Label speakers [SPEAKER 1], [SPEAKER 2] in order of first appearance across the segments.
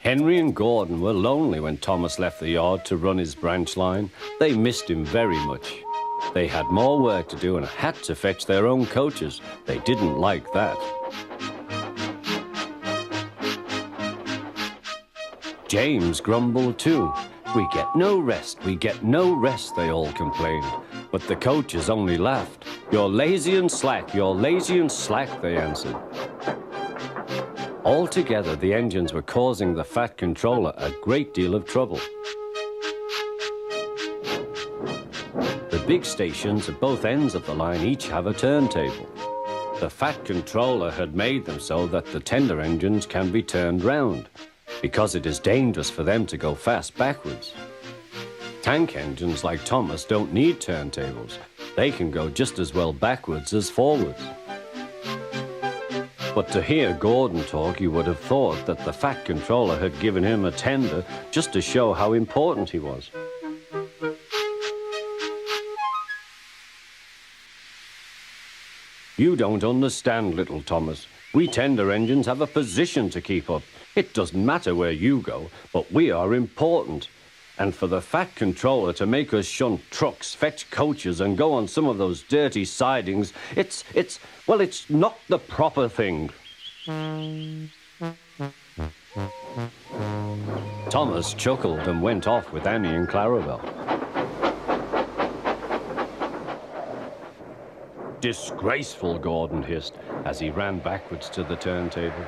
[SPEAKER 1] Henry and Gordon were lonely when Thomas left the yard to run his branch line. They missed him very much. They had more work to do and had to fetch their own coaches. They didn't like that. James grumbled too. "We get no rest, we get no rest," they all complained. But the coaches only laughed. "You're lazy and slack, you're lazy and slack," they answered. Altogether, the engines were causing the Fat Controller a great deal of trouble. The big stations at both ends of the line each have a turntable. The Fat Controller had made them so that the tender engines can be turned round, because it is dangerous for them to go fast backwards. Tank engines like Thomas don't need turntables. They can go just as well backwards as forwards. But to hear Gordon talk, you would have thought that the Fat Controller had given him a tender just to show how important he was. "You don't understand, little Thomas. We tender engines have a position to keep up. It doesn't matter where you go, but we are important. And for the Fat Controller to make us shunt trucks, fetch coaches, and go on some of those dirty sidings, it's not the proper thing." Thomas chuckled and went off with Annie and Clarabelle. "Disgraceful," Gordon hissed as he ran backwards to the turntable.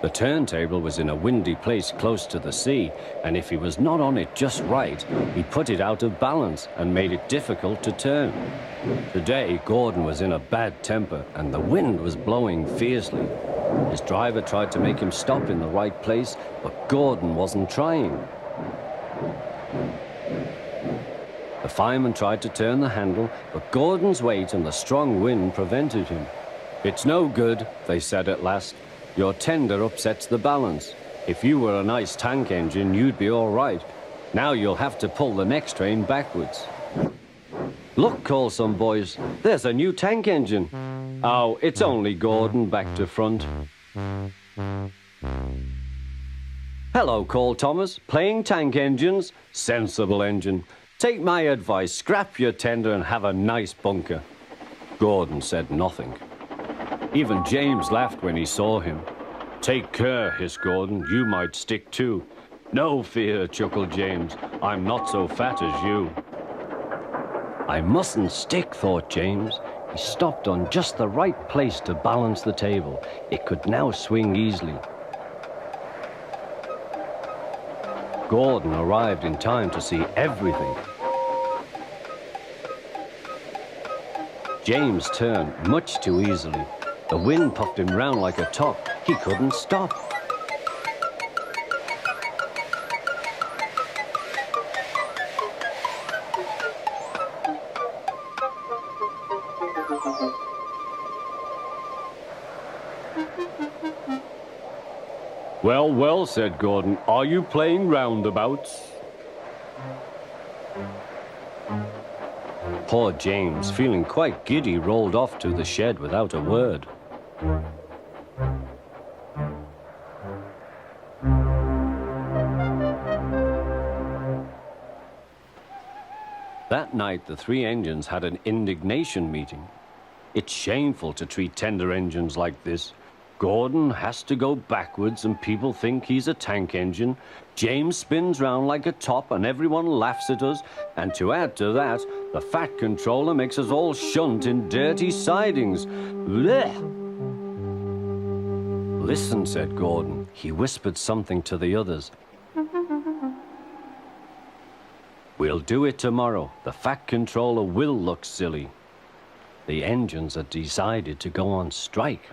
[SPEAKER 1] The turntable was in a windy place close to the sea, and if he was not on it just right, he put it out of balance and made it difficult to turn. Today, Gordon was in a bad temper, and the wind was blowing fiercely. His driver tried to make him stop in the right place, but Gordon wasn't trying. The fireman tried to turn the handle, but Gordon's weight and the strong wind prevented him. "It's no good," they said at last. "Your tender upsets the balance. If you were a nice tank engine, you'd be all right. Now you'll have to pull the next train backwards." "Look," called some boys, "there's a new tank engine." "Oh, it's only Gordon back to front." "Hello," called Thomas, "playing tank engines? Sensible engine. Take my advice, scrap your tender and have a nice bunker." Gordon said nothing. Even James laughed when he saw him. "Take care," hissed Gordon, "you might stick too." "No fear," chuckled James, "I'm not so fat as you." "I mustn't stick," thought James. He stopped on just the right place to balance the table. It could now swing easily. Gordon arrived in time to see everything. James turned much too easily. The wind puffed him round like a top. He couldn't stop. "Well, well," said Gordon, "are you playing roundabouts?" Poor James, feeling quite giddy, rolled off to the shed without a word. That night, the three engines had an indignation meeting. "It's shameful to treat tender engines like this. Gordon has to go backwards and people think he's a tank engine. James spins round like a top and everyone laughs at us. And to add to that, the Fat Controller makes us all shunt in dirty sidings. Blech!" "Listen," said Gordon. He whispered something to the others. "We'll do it tomorrow. The Fat Controller will look silly. The engines are decided to go on strike."